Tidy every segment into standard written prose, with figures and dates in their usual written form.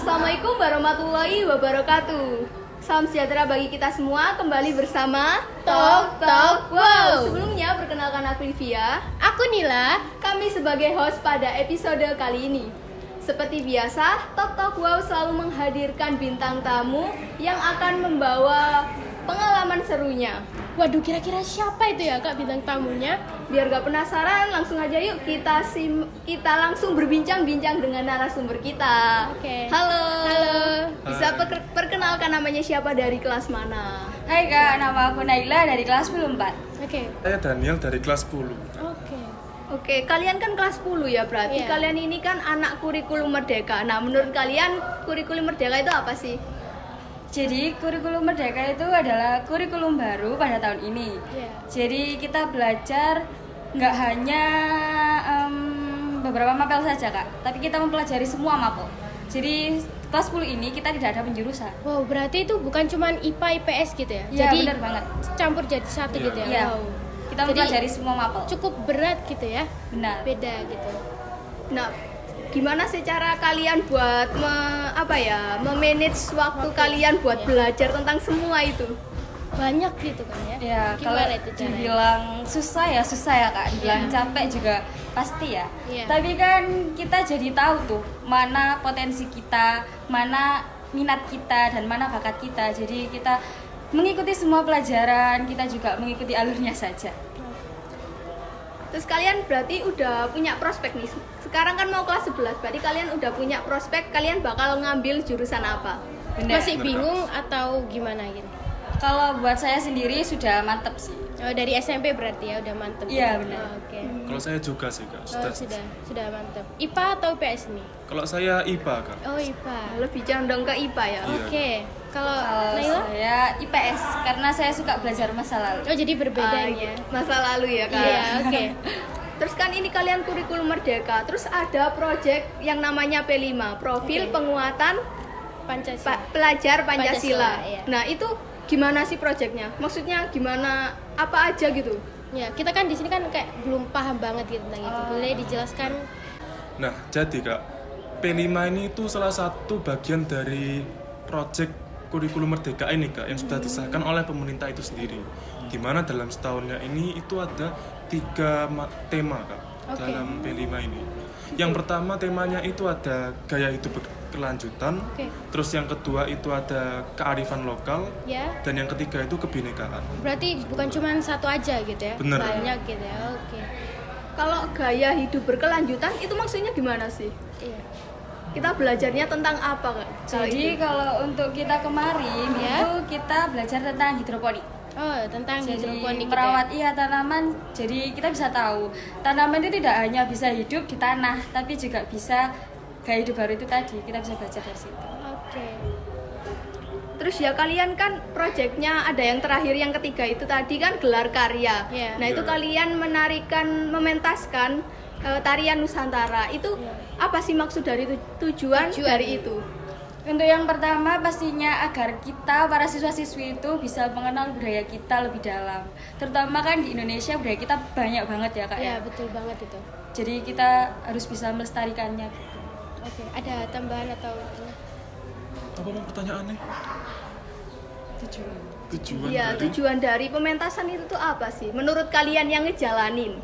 Assalamualaikum warahmatullahi wabarakatuh. Salam sejahtera bagi kita semua. Kembali bersama Talk Wow. Sebelumnya perkenalkan aku Livia. Aku Nila. Kami sebagai host pada episode kali ini. Seperti biasa, Talk Wow selalu menghadirkan bintang tamu yang akan membawa pengalaman serunya. Waduh, kira-kira siapa itu ya Kak bintang tamunya? Biar gak penasaran, langsung aja yuk kita langsung berbincang-bincang dengan narasumber kita. Oke. Halo. Halo. Bisa perkenalkan namanya siapa, dari kelas mana? Hai Kak, nama aku Naila dari kelas 10 4. Oke. Saya Daniel dari kelas 10. Oke. Oke, kalian kan kelas 10 ya berarti. Iya. Kalian ini kan anak kurikulum merdeka. Nah, menurut kalian kurikulum merdeka itu apa sih? Jadi kurikulum merdeka itu adalah kurikulum baru pada tahun ini. Iya. Jadi kita belajar nggak hanya beberapa mapel saja Kak, tapi kita mempelajari semua mapel. Jadi kelas 10 ini kita tidak ada penjurusan. Wow, berarti itu bukan cuma IPA IPS gitu ya? Iya, Jadi benar banget. campur jadi satu Iya. gitu ya? Iya. Wow. Kita Jadi mempelajari semua mapel. cukup berat gitu ya? Benar. Beda gitu. Nah, gimana sih cara kalian buat memanage waktu kalian buat Iya. belajar tentang semua itu? Banyak gitu kan ya? Ya, kalau Gimana itu caranya? dibilang susah ya Kak, dibilang Iya. capek juga pasti ya. Iya. Tapi kan kita jadi tahu tuh mana potensi kita, mana minat kita dan mana bakat kita. Jadi kita mengikuti semua pelajaran, kita juga mengikuti alurnya saja. Terus kalian berarti udah punya prospek nih. Sekarang kan mau kelas 11, berarti kalian udah punya prospek kalian bakal ngambil jurusan apa? Benar. Masih bingung atau gimana gitu? Kalau buat saya sendiri sudah mantep sih. Oh, dari SMP berarti ya udah mantep. Iya, benar. Oh, oke. Kalau saya juga sih Kak. Oh, sudah mantep. IPA atau IPS nih? Kalau saya IPA Kak. Oh, IPA. Lebih condong ke IPA ya. Iya. Oke. Kalau Kalau Naila? saya IPS karena saya suka belajar masa lalu. Oh, jadi berbedanya. Masa lalu ya kan? Iya, oke. Terus kan ini kalian kurikulum merdeka, terus ada project yang namanya P5, profil Oke. penguatan Pancasila. pelajar Pancasila. Pancasila, iya. Nah, itu gimana sih projectnya? Maksudnya gimana, apa aja gitu? Ya, kita kan di sini kan kayak belum paham banget gitu tentang itu. Boleh dijelaskan? Nah, jadi Kak, P5 ini itu salah satu bagian dari project kurikulum merdeka ini Kak, yang sudah disahkan oleh pemerintah itu sendiri. Di mana dalam setahunnya ini itu ada 3 tema Kak, Oke. dalam P5 ini. Yang pertama temanya itu ada gaya hidup berkelanjutan. Oke. Terus yang kedua itu ada kearifan lokal. Ya. Dan yang ketiga itu kebinekaan. Berarti bukan cuma satu aja gitu ya? Bener. Banyak gitu ya. Oke. Kalau gaya hidup berkelanjutan itu maksudnya gimana sih? Iya. Kita belajarnya tentang apa Kak? Jadi kalau untuk kita kemarin Ya. itu kita belajar tentang hidroponik. Oh, tentang Jadi hidroponik gitu merawat ya? tanaman. Jadi kita bisa tahu tanaman itu tidak hanya bisa hidup di tanah, tapi juga bisa gaya hidup baru itu tadi. Kita bisa belajar dari situ. Oke. Terus ya kalian kan proyeknya ada yang terakhir, yang ketiga itu tadi kan gelar karya. Iya. Nah itu Iya. kalian mementaskan tarian Nusantara. Itu apa sih maksud dari tujuan Tujuan. dari itu? Untuk yang pertama pastinya agar kita para siswa-siswi itu bisa mengenal budaya kita lebih dalam. Terutama kan di Indonesia budaya kita banyak banget ya Kak. Ya, betul banget itu. Jadi kita harus bisa melestarikannya. Oke, ada tambahan atau Apa mau pertanyaannya? Tujuan. Tujuan Iya, dari tujuan dari pementasan itu tuh apa sih? Menurut kalian yang ngejalanin?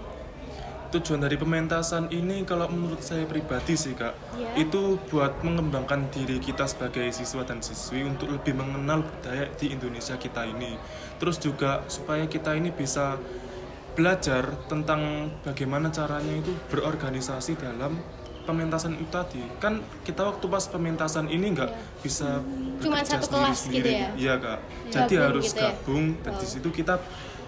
tujuan dari pementasan ini kalau menurut saya pribadi sih Kak, Iya. itu buat mengembangkan diri kita sebagai siswa dan siswi untuk lebih mengenal budaya di Indonesia kita ini. Terus juga supaya kita ini bisa belajar tentang bagaimana caranya itu berorganisasi dalam pementasan itu tadi. Kan kita waktu pas pementasan ini nggak bisa Cuma bekerja satu kelas gitu sendiri-sendiri. ya? Iya Kak. Jadi Gabung harus gitu ya? gabung dan di Wow. situ kita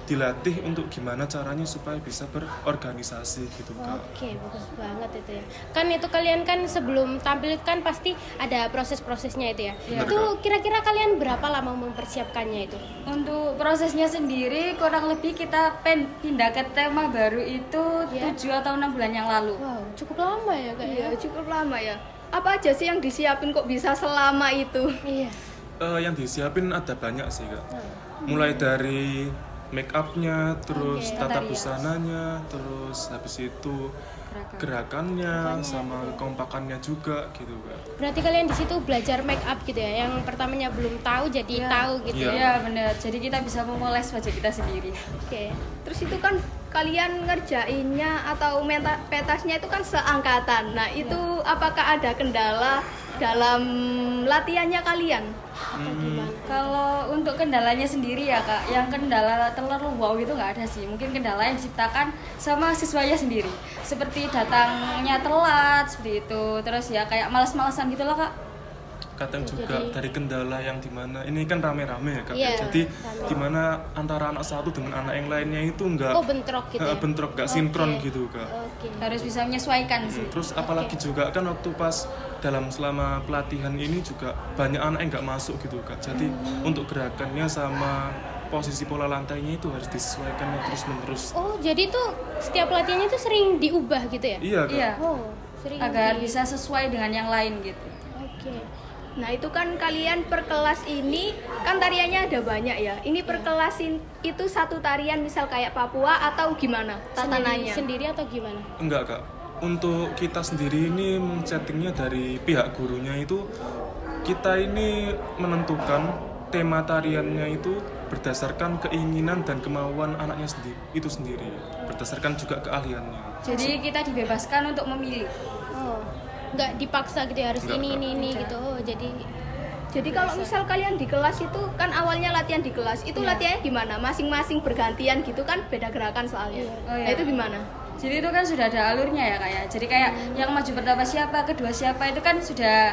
dilatih untuk gimana caranya supaya bisa berorganisasi gitu Kak. Oke, bagus banget itu ya. Kan itu kalian kan sebelum tampil kan pasti ada proses-prosesnya itu ya. Benar, Itu Kak. kira-kira kalian berapa lama mempersiapkannya itu? Untuk prosesnya sendiri kurang lebih kita pindah ke tema baru itu Ya. 7 atau 6 bulan yang lalu. Wow, cukup lama ya Kak ya? Iya, cukup lama ya. Apa aja sih yang disiapin kok bisa selama itu? Iya. Yang disiapin ada banyak sih Kak. Mulai dari make upnya, terus Oke. tata Tata rias. busananya, terus habis itu gerakannya sama kekompakannya juga gitu kan. Berarti kalian di situ belajar make up gitu ya. Yang pertamanya belum tahu jadi Iya. tahu gitu Iya. ya. Iya benar. Jadi kita bisa memoles wajah kita sendiri. Oke. Terus itu kan kalian ngerjainnya atau petasnya itu kan seangkatan. Nah, itu apakah ada kendala dalam latihannya kalian? Atau gimana? Kalau untuk kendalanya sendiri ya kak, yang kendala terlalu wow itu nggak ada sih. Mungkin kendala yang diciptakan sama siswanya sendiri. Seperti datangnya telat seperti itu. Terus ya kayak malas-malasan gitu loh kak. Kadang juga Jadi- dari kendala yang dimana ini kan rame-rame ya Kak. Iya, Jadi rame. dimana antara anak satu dengan anak yang lainnya itu enggak Oh, bentrok gitu ya. bentrok, enggak Oke. sinkron gitu Kak. Oke. Harus bisa menyesuaikan sih. Terus apalagi juga kan waktu pas selama pelatihan ini juga banyak anak yang nggak masuk gitu Kak. Jadi untuk gerakannya sama posisi pola lantainya itu harus disesuaikan terus menerus. Oh, jadi tuh setiap latihannya tuh sering diubah gitu ya? Iya Kak. Iya. Oh, sering Agar bisa sesuai dengan yang lain gitu. Oke. Nah, itu kan kalian per kelas ini kan tariannya ada banyak ya. Ini per kelas itu satu tarian misal kayak Papua atau gimana tatanannya? Sendiri atau gimana? Enggak Kak. Untuk kita sendiri ini settingnya dari pihak gurunya itu kita ini menentukan tema tariannya itu berdasarkan keinginan dan kemauan anaknya sendiri itu sendiri, berdasarkan juga keahliannya. Jadi kita dibebaskan untuk memilih. Oh, nggak dipaksa gitu ya harus Nggak, ini Kak. gitu. Oh, jadi Jadi kalau misal kalian di kelas itu kan awalnya latihan di kelas, itu latihannya gimana? Masing-masing bergantian gitu kan, beda gerakan soalnya. Oh, iya. Nah, itu gimana? Jadi itu kan sudah ada alurnya ya kak ya. Jadi kayak yang maju pertama siapa, kedua siapa itu kan sudah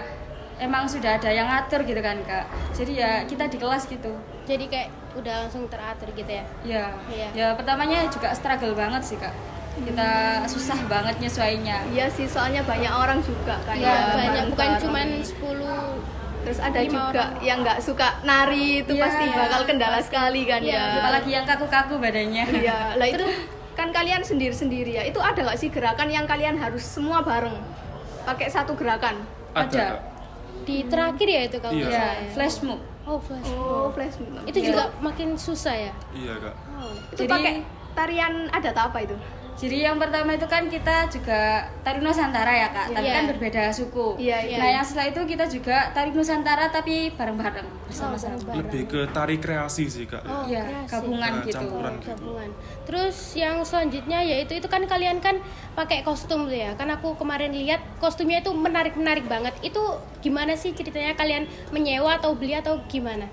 emang sudah ada yang ngatur gitu kan kak. Jadi ya kita di kelas gitu. jadi kayak udah langsung teratur gitu ya. Ya, Iya. ya pertamanya juga struggle banget sih kak. Kita susah banget nyesuainya. Iya sih, soalnya banyak orang juga kan. Iya, ya, banyak bukan bareng-bareng. cuman 10. Terus ada 5 juga orang. yang nggak suka nari, itu Iya, pasti iya. bakal kendala sekali kan Iya, ya. Apalagi yang kaku-kaku badannya. Iya, lah itu kan kalian sendiri-sendiri ya. Itu ada nggak sih gerakan yang kalian harus semua bareng pakai satu gerakan? Ada. Kak. Di terakhir ya itu kalau Iya. nggak Ya, salah ya. flash mob. Oh, flash. Oh, flash mob. Itu juga makin susah ya. Iya Kak. Oh. Itu Jadi- pakai tarian adat apa itu? Jadi yang pertama itu kan kita juga tari Nusantara ya kak, tapi Iya. kan berbeda suku. Iya, iya. Nah yang setelah itu kita juga tari Nusantara tapi bareng-bareng bersama-sama. bareng-bareng. Lebih ke tari kreasi sih Kak. Oh, Iya, kreasi. gabungan Nah, gitu. campuran. gitu. Gabungan. Terus yang selanjutnya yaitu itu kan kalian kan pakai kostum tuh ya. Kan aku kemarin lihat kostumnya itu menarik-menarik banget. Itu gimana sih ceritanya kalian menyewa atau beli atau gimana?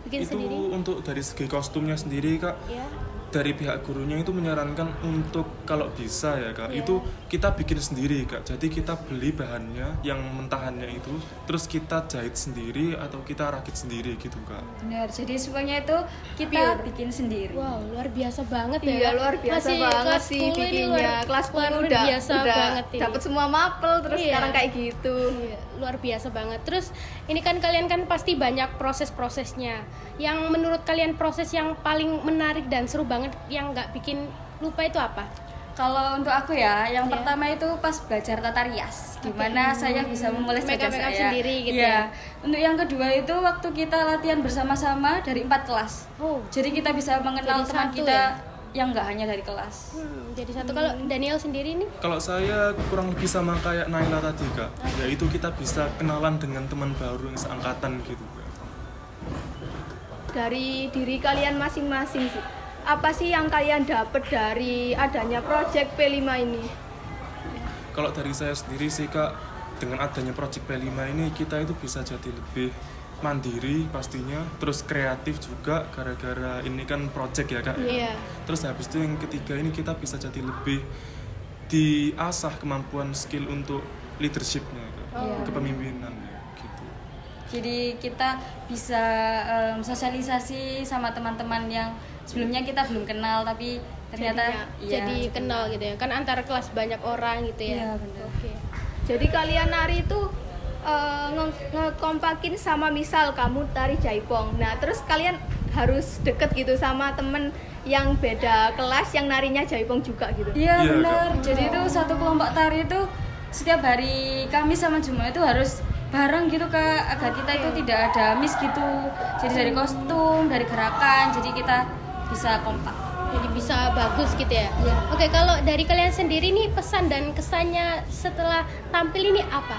Bikin Itu sendiri? untuk dari segi kostumnya sendiri Kak. Ya. Dari pihak gurunya itu menyarankan untuk kalau bisa ya Kak, Iya. itu kita bikin sendiri Kak. Jadi kita beli bahannya yang mentahannya itu, terus kita jahit sendiri atau kita rakit sendiri gitu Kak. Benar, jadi semuanya itu kita bikin sendiri. Wow, luar biasa banget ya. Iya, luar biasa Masih banget kelas sih 10 ini bikinnya. Kelas 10 luar udah biasa banget ini. dapat semua mapel terus Iya. sekarang kayak gitu. Iya, luar biasa banget. Terus ini kan kalian kan pasti banyak proses-prosesnya. Yang menurut kalian proses yang paling menarik dan seru banget yang nggak bikin lupa itu apa? Kalau untuk aku ya, yang Iya. pertama itu pas belajar tata rias, gimana saya bisa memoles wajah Make-up saya. sendiri gitu Iya. ya. Untuk yang kedua itu waktu kita latihan bersama-sama dari 4 kelas. Oh, Jadi kita bisa mengenal Jadi teman satu kita ya? yang nggak hanya dari kelas. jadi satu. Kalau Daniel sendiri nih? Kalau saya kurang lebih sama kayak Naila tadi Kak, yaitu kita bisa kenalan dengan teman baru yang seangkatan gitu Kak. Dari diri kalian masing-masing sih. Apa sih yang kalian dapat dari adanya project P5 ini? Kalau dari saya sendiri sih Kak, dengan adanya Project P5 ini kita itu bisa jadi lebih mandiri pastinya, terus kreatif juga gara-gara ini kan project ya Kak. Iya. Terus habis itu yang ketiga ini kita bisa jadi lebih diasah kemampuan skill untuk leadershipnya Kak. Kepemimpinan gitu. Jadi kita bisa sosialisasi sama teman-teman yang sebelumnya kita belum kenal tapi ternyata Jadi kenal gitu ya. Kan antar kelas banyak orang gitu ya. Iya, benar. Oke. Jadi kalian nari itu ngekompakin sama misal kamu tari jaipong. Nah, terus kalian harus deket gitu sama temen yang beda kelas yang narinya jaipong juga gitu. Iya Iya, benar. Jadi itu satu kelompok tari itu setiap hari Kamis sama Jumat itu harus bareng gitu Kak, agar kita itu tidak ada miss gitu. Jadi dari kostum, dari gerakan, jadi kita bisa kompak. Jadi bisa bagus gitu ya. Iya. Oke, kalau dari kalian sendiri nih pesan dan kesannya setelah tampil ini apa?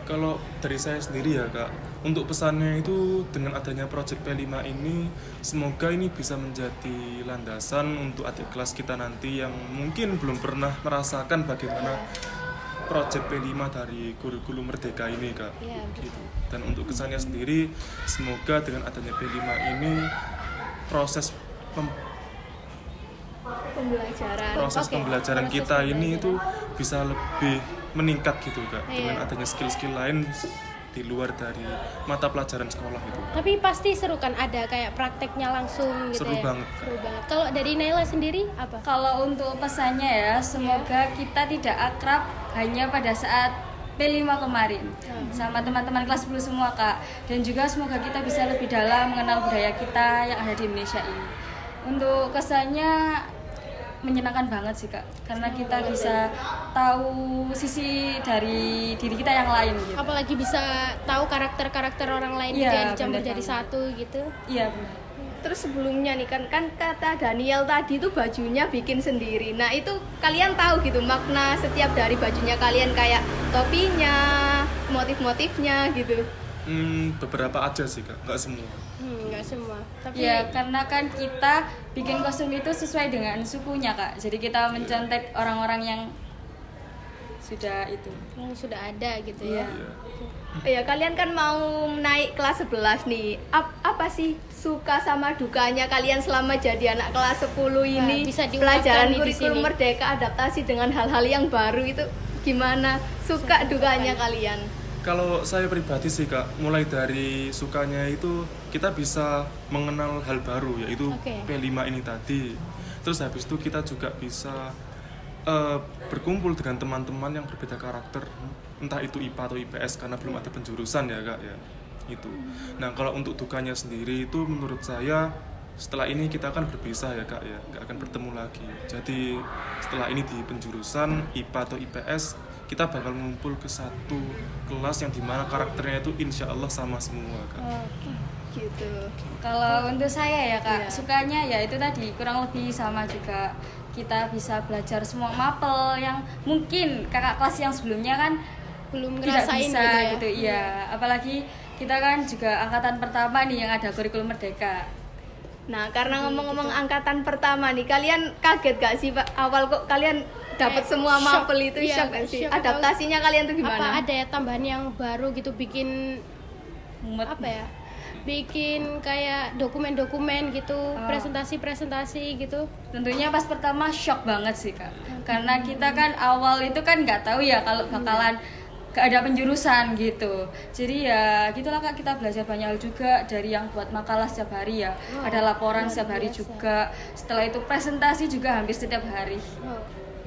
Kalau dari saya sendiri ya Kak, untuk pesannya itu dengan adanya Project P5 ini, semoga ini bisa menjadi landasan untuk adik kelas kita nanti yang mungkin belum pernah merasakan bagaimana Project P5 dari kurikulum Merdeka ini Kak. Iya, Gitu. Dan untuk kesannya sendiri, semoga dengan adanya P5 ini proses Pembelajaran. proses Oke, pembelajaran proses kita ini itu pembelajaran. bisa lebih meningkat gitu Kak, Iya. dengan adanya skill-skill lain di luar dari mata pelajaran sekolah itu. Tapi pasti seru kan, ada kayak prakteknya langsung gitu Seru ya. banget. Seru banget. Kalau dari Naila sendiri apa? Kalau untuk pesannya ya, semoga kita tidak akrab hanya pada saat P5 kemarin sama teman-teman kelas 10 semua Kak. Dan juga semoga kita bisa lebih dalam mengenal budaya kita yang ada di Indonesia ini. Untuk kesannya menyenangkan banget sih Kak, karena kita bisa tahu sisi dari diri kita yang lain gitu. Apalagi bisa tahu karakter-karakter orang lain gitu Iya, ya, dicampur bener jadi banget. satu gitu. Iya benar. Terus sebelumnya nih kan kata Daniel tadi tuh bajunya bikin sendiri. Nah itu kalian tahu gitu makna setiap dari bajunya kalian, kayak topinya, motif-motifnya gitu. Beberapa aja sih Kak, nggak semua. Nggak semua. Tapi Ya karena kan kita bikin kostum itu sesuai dengan sukunya Kak. Jadi kita mencontek orang-orang yang sudah itu. yang sudah ada gitu Iya. ya. Ya kalian kan mau naik kelas 11 nih. Apa sih suka sama dukanya kalian selama jadi anak kelas 10 ini? bisa diungkapkan Pelajaran nih di kurikulum sini. Merdeka, adaptasi dengan hal-hal yang baru itu gimana? Suka dukanya kalian? Kalau saya pribadi sih Kak, mulai dari sukanya itu kita bisa mengenal hal baru, yaitu Oke. P5 ini tadi. Terus habis itu kita juga bisa berkumpul dengan teman-teman yang berbeda karakter, entah itu IPA atau IPS, karena belum ada penjurusan ya Kak ya. Itu. Nah kalau untuk dukanya sendiri itu menurut saya setelah ini kita akan berpisah ya Kak ya, nggak akan bertemu lagi. Jadi setelah ini di penjurusan IPA atau IPS, kita bakal ngumpul ke satu kelas yang dimana karakternya itu insya Allah sama semua Kak. Gitu. Kalau untuk saya ya Kak, Iya. sukanya ya itu tadi kurang lebih sama juga. Kita bisa belajar semua mapel yang mungkin kakak kelas yang sebelumnya kan Belum tidak ngerasain bisa gitu ya. gitu. Iya, apalagi kita kan juga angkatan pertama nih yang ada kurikulum Merdeka. Nah karena ngomong-ngomong angkatan pertama nih, kalian kaget gak sih Pak? Awal kok kalian dapat Kayak semua shock. mapel itu, Iya, shock gak sih? shock. Adaptasinya kalian tuh Apa gimana? ada ya tambahan yang baru gitu, bikin Mumet. apa ya? Bikin kayak dokumen-dokumen gitu, Oh. presentasi-presentasi gitu. Tentunya pas pertama shock banget sih Kak. Karena kita kan awal itu kan nggak tahu ya kalau bakalan gak ada penjurusan gitu. Jadi ya gitulah Kak, kita belajar banyak hal juga, dari yang buat makalah setiap hari ya. Ada laporan luar setiap hari biasa. juga. Setelah itu presentasi juga hampir setiap hari. Oh,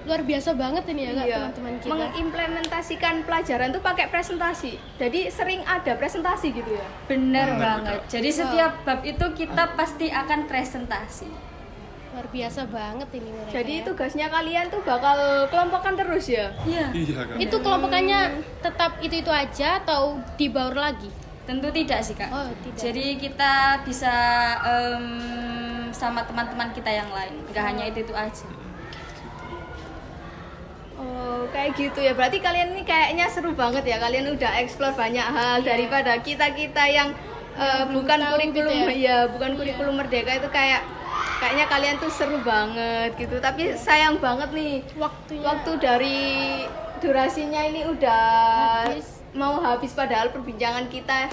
luar biasa banget ini ya Kak, Iya, teman-teman kita. mengimplementasikan pelajaran tuh pakai presentasi. Jadi sering ada presentasi gitu ya. Bener Bener, banget. Kak. Jadi setiap bab itu kita pasti akan presentasi. Luar biasa banget ini mereka. Jadi ya. tugasnya kalian tuh bakal kelompokan terus ya. Iya. Iya Kak. Itu kelompokannya tetap itu aja atau dibaur lagi? Tentu tidak sih Kak. Oh, tidak. Jadi kita bisa sama teman-teman kita yang lain. Nggak hanya itu aja. Oh, kayak gitu ya. Berarti kalian ini kayaknya seru banget ya. Kalian udah explore banyak hal daripada kita-kita yang bukan tahu kurikulum gitu ya, bukan kurikulum Merdeka itu kayaknya kalian tuh seru banget gitu. Tapi sayang banget nih Waktunya waktu dari durasinya ini udah mau habis, padahal perbincangan kita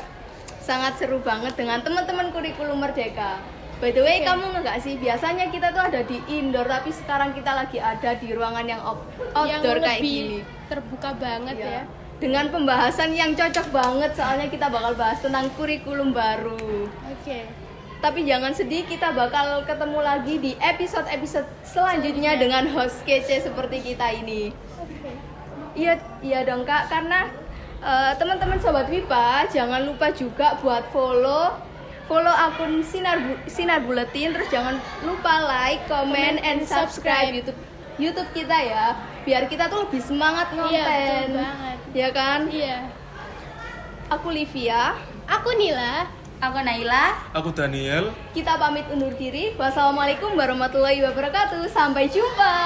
sangat seru banget dengan teman-teman kurikulum Merdeka. By the way, kamu nggak sih, biasanya kita tuh ada di indoor, tapi sekarang kita lagi ada di ruangan yang yang outdoor kayak lebih gini. terbuka banget Iya. ya. Dengan pembahasan yang cocok banget, soalnya kita bakal bahas tentang kurikulum baru. Oke. Tapi jangan sedih, kita bakal ketemu lagi di episode-episode selanjutnya dengan host kece seperti kita ini. Iya dong Kak, karena teman-teman Sobat Wipa jangan lupa juga buat follow akun Sinar Buletin, terus jangan lupa like, comment, and subscribe YouTube kita ya, biar kita tuh lebih semangat Iya, ngonten. betul banget. Ya kan? Iya. Aku Livia. Aku Nila. Aku Naila. Aku Daniel. Kita pamit undur diri. Wassalamualaikum warahmatullahi wabarakatuh. Sampai jumpa.